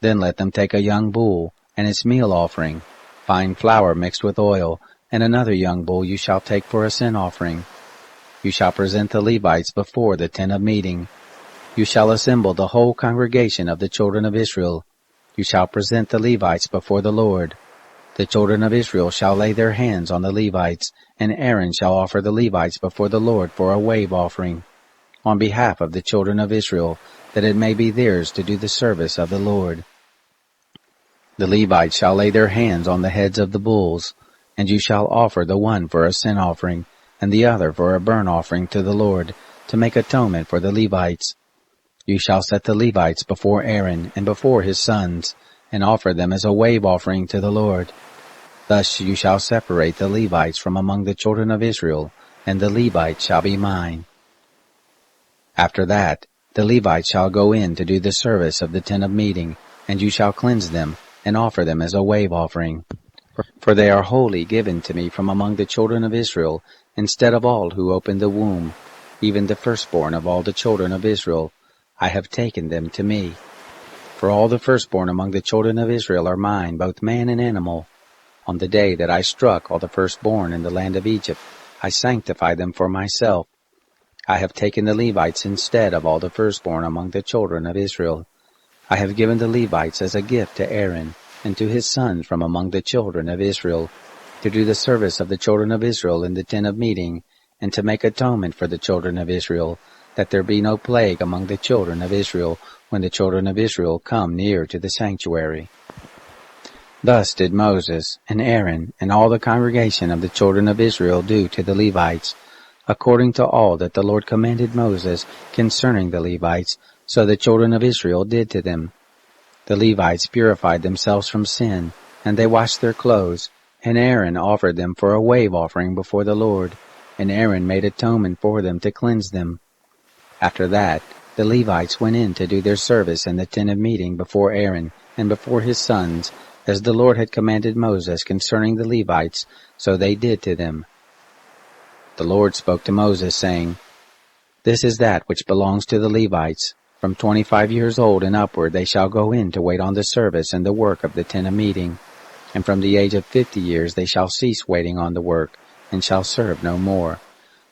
Then let them take a young bull, and its meal offering, fine flour mixed with oil, and another young bull you shall take for a sin offering. You shall present the Levites before the tent of meeting. You shall assemble the whole congregation of the children of Israel. You shall present the Levites before the Lord. The children of Israel shall lay their hands on the Levites, and Aaron shall offer the Levites before the Lord for a wave offering, on behalf of the children of Israel, that it may be theirs to do the service of the Lord. The Levites shall lay their hands on the heads of the bulls, and you shall offer the one for a sin offering, and the other for a burnt offering to the Lord, to make atonement for the Levites. You shall set the Levites before Aaron and before his sons, and offer them as a wave offering to the Lord. Thus you shall separate the Levites from among the children of Israel, and the Levites shall be mine. After that, the Levites shall go in to do the service of the tent of meeting, and you shall cleanse them, and offer them as a wave offering. For they are wholly given to me from among the children of Israel, instead of all who opened the womb, even the firstborn of all the children of Israel. I have taken them to me. For all the firstborn among the children of Israel are mine, both man and animal. On the day that I struck all the firstborn in the land of Egypt, I sanctified them for myself. I have taken the Levites instead of all the firstborn among the children of Israel. I have given the Levites as a gift to Aaron, and to his sons from among the children of Israel, to do the service of the children of Israel in the tent of meeting, and to make atonement for the children of Israel, that there be no plague among the children of Israel, when the children of Israel come near to the sanctuary. Thus did Moses, and Aaron, and all the congregation of the children of Israel do to the Levites, according to all that the Lord commanded Moses concerning the Levites, so the children of Israel did to them. The Levites purified themselves from sin, and they washed their clothes, and Aaron offered them for a wave offering before the Lord, and Aaron made atonement for them to cleanse them. After that, the Levites went in to do their service in the tent of meeting before Aaron and before his sons, as the Lord had commanded Moses concerning the Levites, so they did to them. The Lord spoke to Moses, saying, This is that which belongs to the Levites. From 25 years old and upward they shall go in to wait on the service and the work of the tent of meeting. And from the age of 50 years they shall cease waiting on the work, and shall serve no more,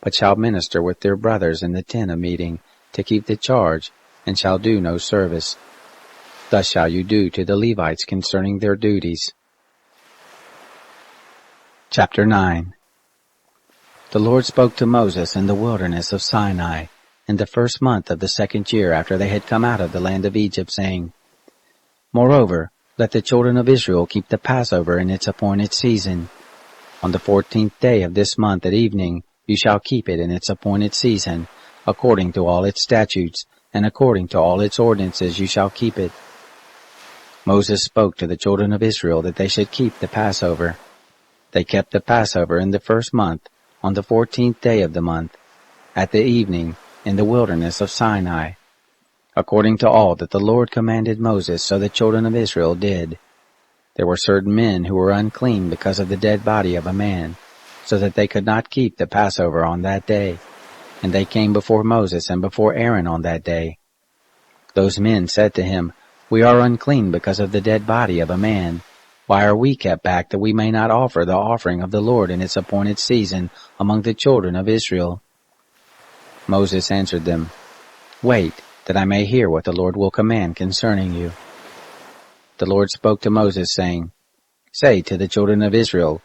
but shall minister with their brothers in the tent of meeting, to keep the charge, and shall do no service. Thus shall you do to the Levites concerning their duties. Chapter 9. The Lord spoke to Moses in the wilderness of Sinai, in the first month of the 2nd year after they had come out of the land of Egypt, saying, Moreover, let the children of Israel keep the Passover in its appointed season. On the 14th day of this month at evening you shall keep it in its appointed season, according to all its statutes, and according to all its ordinances you shall keep it. Moses spoke to the children of Israel that they should keep the Passover. They kept the Passover in the first month, on the 14th day of the month. At the evening, in the wilderness of Sinai, according to all that the Lord commanded Moses, so the children of Israel did. There were certain men who were unclean because of the dead body of a man, so that they could not keep the Passover on that day, and they came before Moses and before Aaron on that day. Those men said to him, "We are unclean because of the dead body of a man. Why are we kept back that we may not offer the offering of the Lord in its appointed season among the children of Israel?" Moses answered them, "Wait, that I may hear what the Lord will command concerning you." The Lord spoke to Moses, saying, "Say to the children of Israel,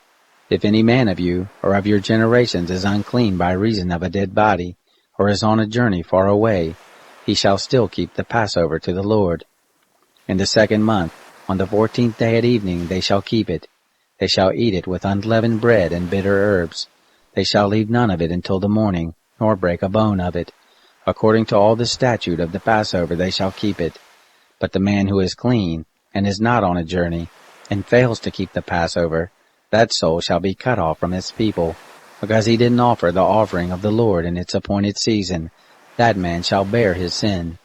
if any man of you or of your generations is unclean by reason of a dead body, or is on a journey far away, he shall still keep the Passover to the Lord. In the 2nd month, on the 14th day at evening, they shall keep it. They shall eat it with unleavened bread and bitter herbs. They shall leave none of it until the morning, nor break a bone of it. According to all the statute of the Passover they shall keep it. But the man who is clean, and is not on a journey, and fails to keep the Passover, that soul shall be cut off from his people, because he didn't offer the offering of the Lord in its appointed season. That man shall bear his sin.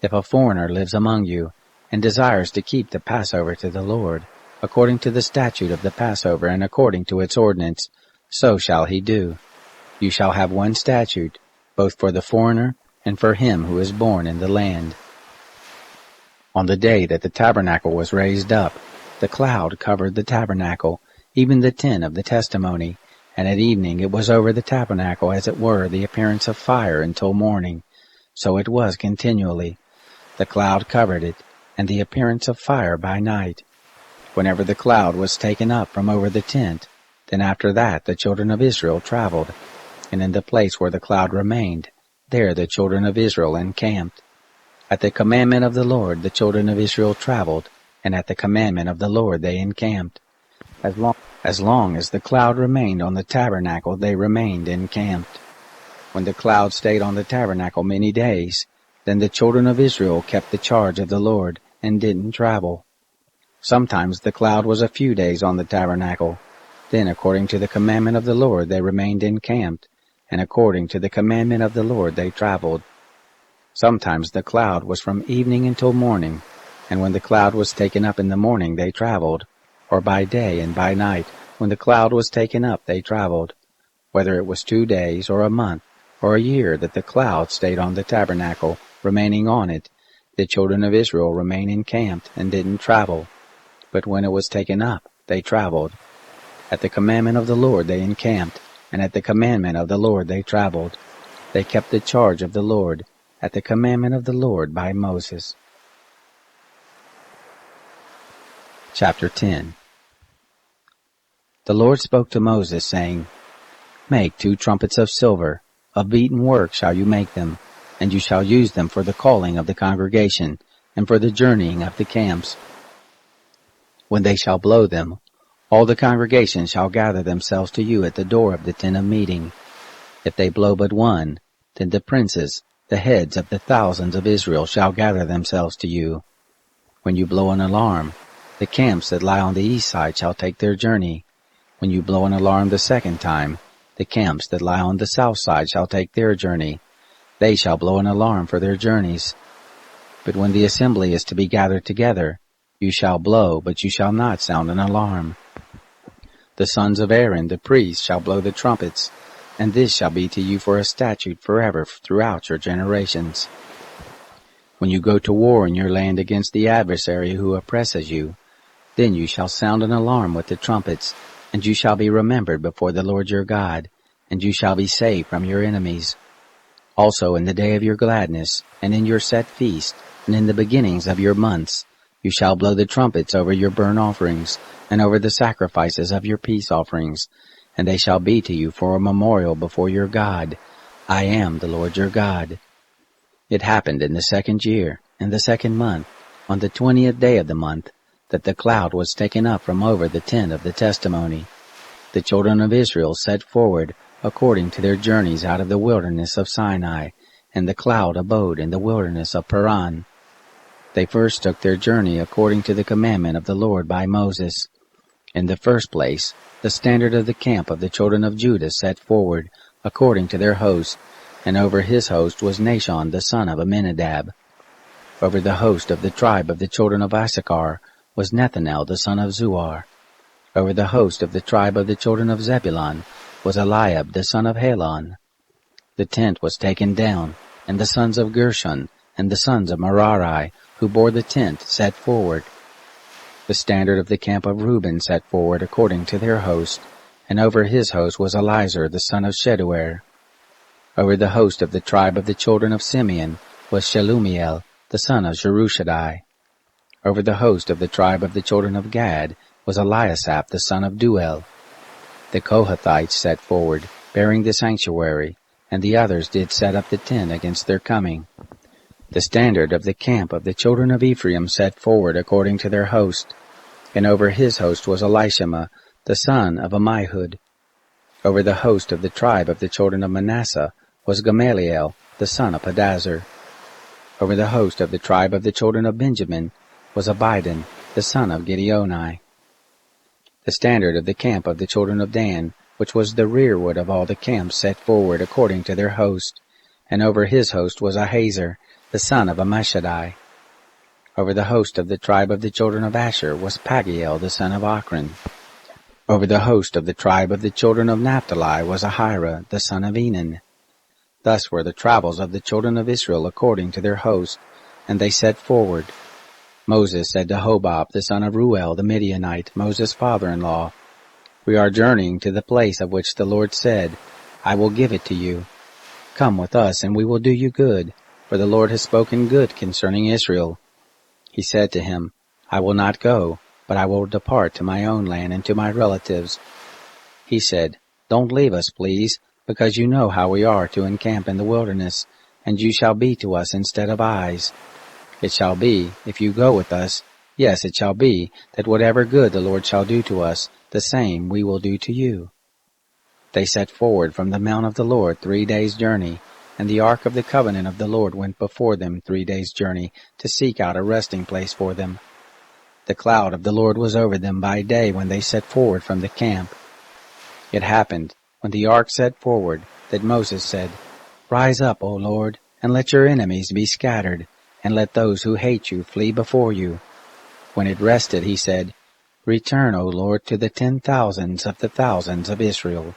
If a foreigner lives among you, and desires to keep the Passover to the Lord, according to the statute of the Passover and according to its ordinance, so shall he do. You shall have one statute, both for the foreigner and for him who is born in the land. On the day that the tabernacle was raised up, the cloud covered the tabernacle, even the tent of the testimony, and at evening it was over the tabernacle as it were the appearance of fire until morning. So it was continually. The cloud covered it, and the appearance of fire by night. Whenever the cloud was taken up from over the tent, then after that the children of Israel traveled, and in the place where the cloud remained, there the children of Israel encamped. At the commandment of the Lord the children of Israel traveled, and at the commandment of the Lord they encamped. As long as the cloud remained on the tabernacle they remained encamped. When the cloud stayed on the tabernacle many days, then the children of Israel kept the charge of the Lord, and didn't travel. Sometimes the cloud was a few days on the tabernacle. Then according to the commandment of the Lord they remained encamped, and according to the commandment of the Lord they traveled. Sometimes the cloud was from evening until morning, and when the cloud was taken up in the morning they traveled, or by day and by night, when the cloud was taken up they traveled. Whether it was 2 days, or a month, or a year that the cloud stayed on the tabernacle, remaining on it, the children of Israel remained encamped and didn't travel. But when it was taken up, they traveled. At the commandment of the Lord they encamped, and at the commandment of the Lord they traveled. They kept the charge of the Lord, at the commandment of the Lord by Moses. Chapter 10. The Lord spoke to Moses, saying, "Make 2 trumpets of silver, of beaten work shall you make them, and you shall use them for the calling of the congregation, and for the journeying of the camps. When they shall blow them, all the congregation shall gather themselves to you at the door of the tent of meeting. If they blow but one, then the princes, the heads of the thousands of Israel, shall gather themselves to you. When you blow an alarm, the camps that lie on the east side shall take their journey. When you blow an alarm the 2nd time, the camps that lie on the south side shall take their journey. They shall blow an alarm for their journeys. But when the assembly is to be gathered together, you shall blow, but you shall not sound an alarm. The sons of Aaron, the priests, shall blow the trumpets, and this shall be to you for a statute forever throughout your generations. When you go to war in your land against the adversary who oppresses you, then you shall sound an alarm with the trumpets, and you shall be remembered before the Lord your God, and you shall be saved from your enemies. Also in the day of your gladness, and in your set feast, and in the beginnings of your months, you shall blow the trumpets over your burnt offerings, and over the sacrifices of your peace offerings, and they shall be to you for a memorial before your God. I am the Lord your God. It happened in the 2nd year, in the 2nd month, on the 20th day of the month, that the cloud was taken up from over the tent of the testimony. The children of Israel set forward, according to their journeys out of the wilderness of Sinai, and the cloud abode in the wilderness of Paran. They first took their journey according to the commandment of the Lord by Moses. In the first place, the standard of the camp of the children of Judah set forward, according to their hosts, and over his host was Nahshon the son of Amminadab. Over the host of the tribe of the children of Issachar was Nethanel the son of Zuar. Over the host of the tribe of the children of Zebulun was Eliab the son of Helon. The tent was taken down, and the sons of Gershon and the sons of Merari, who bore the tent, set forward. The standard of the camp of Reuben set forward according to their host, and over his host was Elizur the son of Sheduer. Over the host of the tribe of the children of Simeon was Shelumiel the son of Jerushaddai. Over the host of the tribe of the children of Gad was Eliasaph the son of Duel. The Kohathites set forward, bearing the sanctuary, and the others did set up the tent against their coming. The standard of the camp of the children of Ephraim set forward according to their host, and over his host was Elishama the son of Ammihud. Over the host of the tribe of the children of Manasseh was Gamaliel the son of Pedazur. Over the host of the tribe of the children of Benjamin was Abidan the son of Gideoni. The standard of the camp of the children of Dan, which was the rearward of all the camps, set forward according to their host, and over his host was Ahiezer the son of Ammishaddai. Over the host of the tribe of the children of Asher was Pagiel the son of Ochran. Over the host of the tribe of the children of Naphtali was Ahira the son of Enan. Thus were the travels of the children of Israel according to their host, and they set forward. Moses said to Hobab the son of Ruel the Midianite, Moses' father-in-law, "We are journeying to the place of which the Lord said, I will give it to you. Come with us, and we will do you good, for the Lord has spoken good concerning Israel." He said to him, "I will not go, but I will depart to my own land and to my relatives." He said, "Don't leave us, please, because you know how we are to encamp in the wilderness, and you shall be to us instead of eyes. It shall be, if you go with us, yes, it shall be, that whatever good the Lord shall do to us, the same we will do to you." They set forward from the mount of the Lord 3 days' journey, and the ark of the covenant of the Lord went before them 3 days' journey to seek out a resting place for them. The cloud of the Lord was over them by day when they set forward from the camp. It happened, when the ark set forward, that Moses said, "Rise up, O Lord, and let your enemies be scattered, and let those who hate you flee before you." When it rested, he said, "Return, O Lord, to the 10,000s of the thousands of Israel."